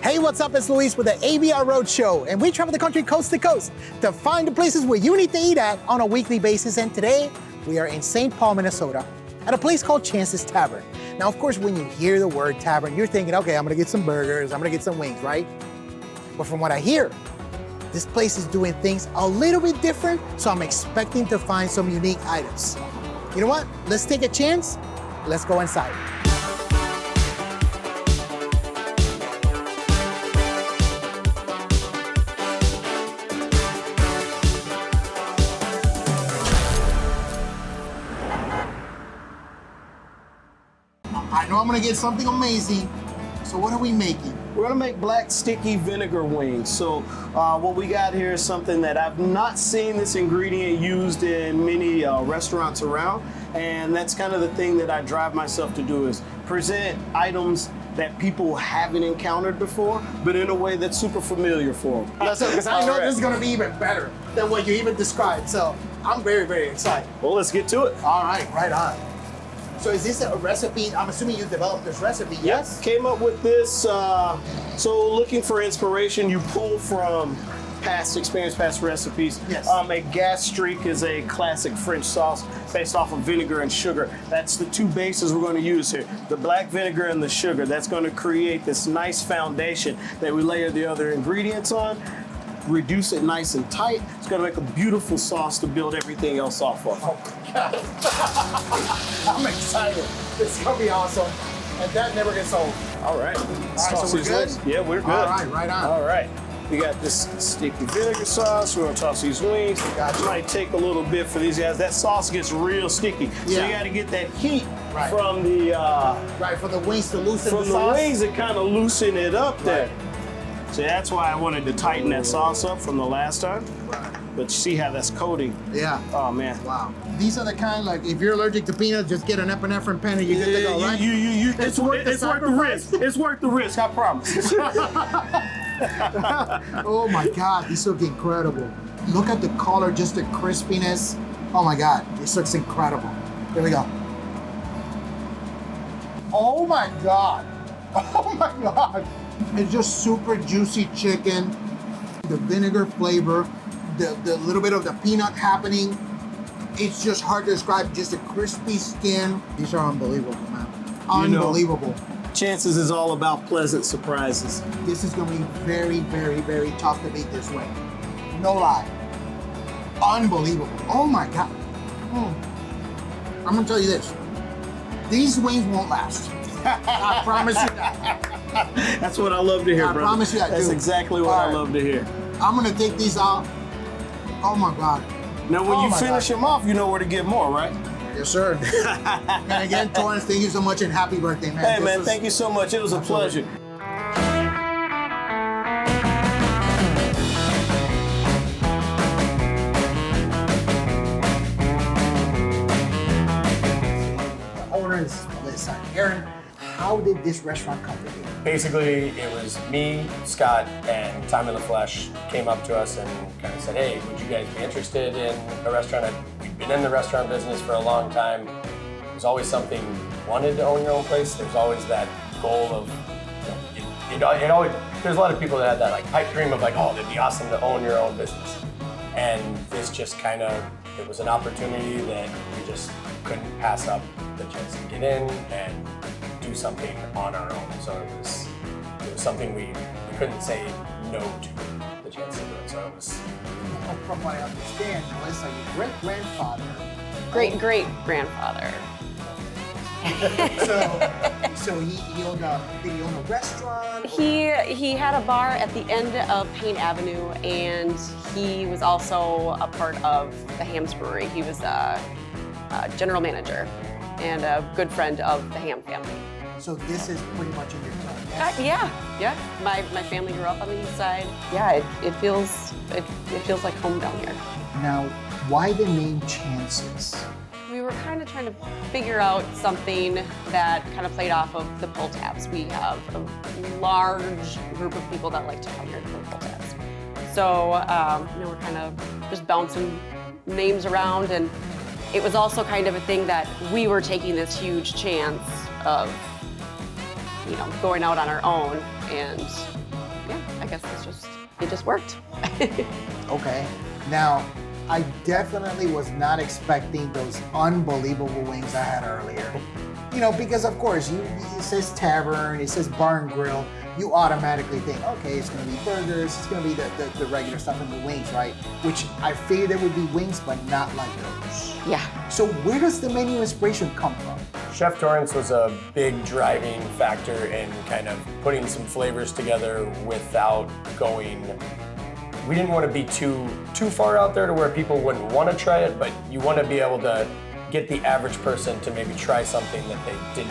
Hey, what's up? It's Luis with the ABR Road Show, and we travel the country coast to coast to find the places where you need to eat at on a weekly basis. And today, we are in St. Paul, Minnesota, at a place called Chances Tavern. Now, of course, when you hear the word tavern, you're thinking, okay, I'm gonna get some burgers, I'm gonna get some wings, right? But from what I hear, this place is doing things a little bit different, so I'm expecting to find some unique items. You know what? Let's take a chance. Let's go inside. I know I'm gonna get something amazing. So what are we making? We're gonna make black sticky vinegar wings. So what we got here is something that I've not seen this ingredient used in many restaurants around. And that's kind of the thing that I drive myself to do, is present items that people haven't encountered before, but in a way that's super familiar for them. That's it, because I know this is gonna be even better than what you even described. So I'm very, very excited. Well, let's get to it. All right, right on. So is this a recipe? I'm assuming you developed this recipe, yes? Came up with this. So looking for inspiration, you pull from past experience, past recipes. Yes. A gastrique is a classic French sauce based off of vinegar and sugar. That's the two bases we're going to use here. The black vinegar and the sugar. That's going to create this nice foundation that we layer the other ingredients on, reduce it nice and tight. It's going to make a beautiful sauce to build everything else off of. Oh my God. I'm excited. This is gonna be awesome. And that never gets old. All right. All right, so we're good? Yeah, we're good. All right, right on. All right. We got this sticky vinegar sauce. We're gonna toss these wings. Gotcha. It might take a little bit for these guys. That sauce gets real sticky. So Yeah. you gotta get that heat Right. from the Right, for the wings to loosen from the the sauce. wings to kind of loosen it up there. So that's why I wanted to tighten that sauce up from the last time. Right. But you see how that's coating. Yeah. Oh man. Wow. These are the kind, like, if you're allergic to peanuts, just get an epinephrine pen and you're good to go, right? It's worth the risk. It's worth the risk, I promise. Oh my God, these look incredible. Look at the color, just the crispiness. Oh my God, this looks incredible. Here we go. Oh my God. Oh my God. It's just super juicy chicken. The vinegar flavor, the little bit of the peanut happening. It's just hard to describe, just a crispy skin. These are unbelievable, man. Unbelievable. Chances is all about pleasant surprises. This is gonna be very, very, very tough to beat this way. No lie. Unbelievable. Oh my God. I'm gonna tell you this. These wings won't last. I promise you that. That's what I love to hear, I brother. promise you that, That's dude. exactly what All I right. love to hear. I'm gonna take these out. Oh my God. Now, when Oh you my finish God. them off, you know where to get more, right? Yes, sir. And again, Torrance, thank you so much and happy birthday, man. Hey, man, thank you so much. It was a pleasure. The owner is on this side. Aaron, how did this restaurant come to be? Basically, it was me, Scott, and Time in the Flesh came up to us and kind of said, hey, would you guys be interested in a restaurant? We've been in the restaurant business for a long time. There's always something you wanted to own your own place. There's always that goal of, it always, there's a lot of people that had that like pipe dream of like, oh, it'd be awesome to own your own business. And this just kind of, it was an opportunity that we just couldn't pass up the chance to get in and do something on our own. So it was something we couldn't say no to the chance to do it. So it was. From what I understand, Melissa, your great-grandfather. Great-great-grandfather. So he owned did he own a restaurant? He had a bar at the end of Payne Avenue, and he was also a part of the Ham's Brewery. He was a general manager and a good friend of the Ham family. So this is pretty much in your blood. Yeah. My family grew up on the east side. Yeah, it feels like home down here. Now, why the name Chances? We were kind of trying to figure out something that kind of played off of the pull tabs. We have a large group of people that like to come here to pull tabs. So we're kind of just bouncing names around, and it was also kind of a thing that we were taking this huge chance of, going out on our own and it just worked. Okay. Now, I definitely was not expecting those unbelievable wings I had earlier. You know, because of course, it says tavern, it says bar and grill. You automatically think, okay, it's gonna be burgers, it's gonna be the regular stuff and the wings, right? Which I figured there would be wings, but not like those. Yeah. So where does the menu inspiration come from? Chef Torrance was a big driving factor in kind of putting some flavors together without going. We didn't want to be too far out there to where people wouldn't want to try it, but you want to be able to get the average person to maybe try something that they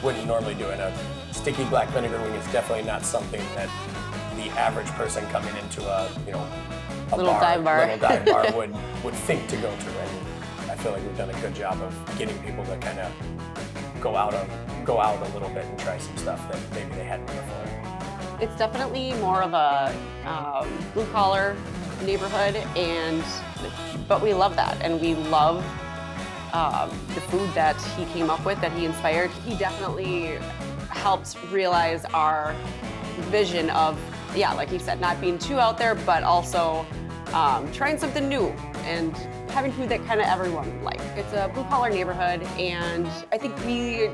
wouldn't normally do. And a sticky black vinegar wing is definitely not something that the average person coming into a Little dive bar. would think to go to. And I feel like we've done a good job of getting people to kind of go out a little bit and try some stuff that maybe they hadn't before. It's definitely more of a blue collar neighborhood, but we love that, and we love the food that he came up with, that he inspired. He definitely helped realize our vision of, like you said, not being too out there, but also trying something new and having food that kind of everyone would like. It's a blue collar neighborhood, and I think we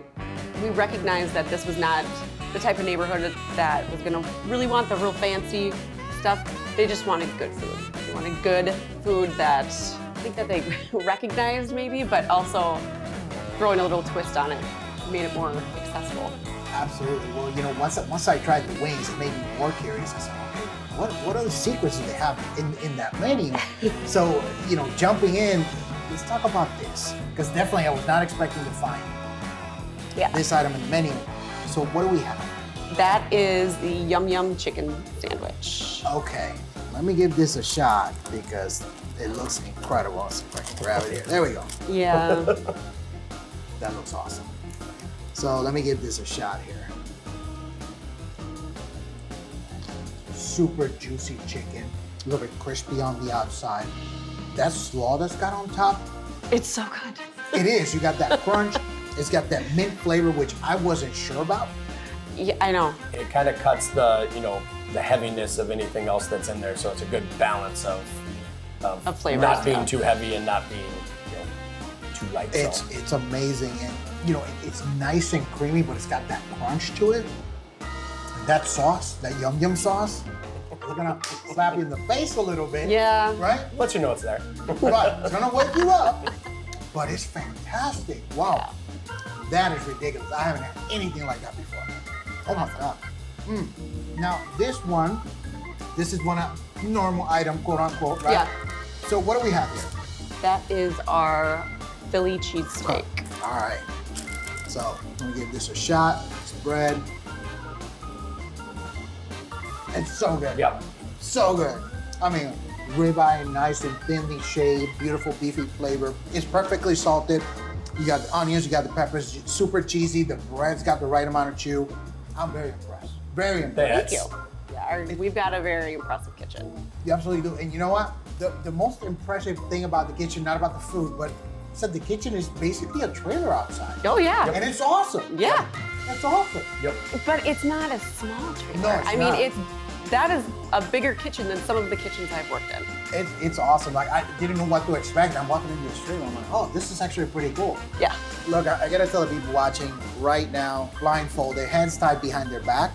recognize that this was not the type of neighborhood that was gonna really want the real fancy stuff. They just wanted good food. They wanted good food that I think that they recognized maybe, but also throwing a little twist on it made it more accessible. Absolutely. Well, you know, once I tried the wings, it made me more curious. I said, okay, what other secrets do they have in that menu? So, you know, jumping in, let's talk about this, because definitely I was not expecting to find this item in the menu. So what do we have? That is the Yum Yum chicken sandwich. Okay, let me give this a shot because it looks incredible. Let's see if I can grab it here. There we go. Yeah. That looks awesome. So let me give this a shot here. Super juicy chicken, a little bit crispy on the outside. That slaw that's got on top, It's so good. it is. You got that crunch. It's got that mint flavor, which I wasn't sure about. Yeah, I know. It kind of cuts the heaviness of anything else that's in there, so it's a good balance of flavors, not being too heavy and not being too light. It's amazing, and it's nice and creamy, but it's got that crunch to it. And that sauce, that Yum Yum sauce, we're gonna slap you in the face a little bit. Yeah. Right? Let you know it's there. But it's gonna wake you up. But it's fantastic. Wow. That is ridiculous. I haven't had anything like that before. Oh my God. Now this is one normal item, quote unquote, right? Yeah. So what do we have here? That is our Philly cheesesteak. All right. So I'm gonna give this a shot. Spread. It's so good. Yep. So good. I mean, ribeye, nice and thinly shaved, beautiful beefy flavor. It's perfectly salted. You got the onions, you got the peppers, super cheesy. The bread's got the right amount of chew. I'm very impressed. Very impressed. Thank you. Yeah, we've got a very impressive kitchen. You absolutely do. And you know what? The most impressive thing about the kitchen, not about the food, but said the kitchen is basically a trailer outside. Oh yeah. And it's awesome. Yeah. That's awesome. Yep. But it's not a small trailer. No, it's I not. mean, that is a bigger kitchen than some of the kitchens I've worked in. It's awesome. Like, I didn't know what to expect. I'm walking into the trailer. I'm like, oh, this is actually pretty cool. Yeah. Look, I gotta tell the people watching right now, blindfolded, hands tied behind their back,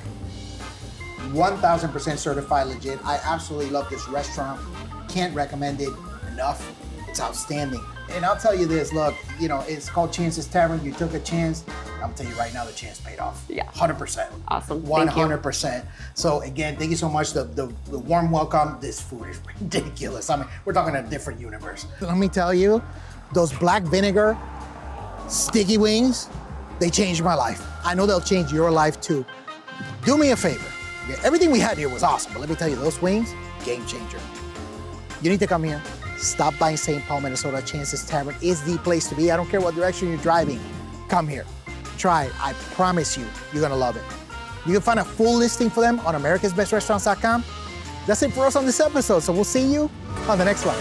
1000% certified legit. I absolutely love this restaurant. Can't recommend it enough. It's outstanding. And I'll tell you this, look, it's called Chances Tavern. You took a chance. I'm telling you right now, the chance paid off. Yeah. 100%. Awesome. Thank you. 100%. So again, thank you so much. The warm welcome. This food is ridiculous. I mean, we're talking a different universe. Let me tell you, those black vinegar sticky wings, they changed my life. I know they'll change your life too. Do me a favor. Everything we had here was awesome, but let me tell you, those wings, game changer. You need to come here. Stop by in St. Paul, Minnesota. Chances Tavern is the place to be. I don't care what direction you're driving. Come here. Try it. I promise you, you're gonna love it. You can find a full listing for them on americasbestrestaurants.com. That's it for us on this episode, so we'll see you on the next one.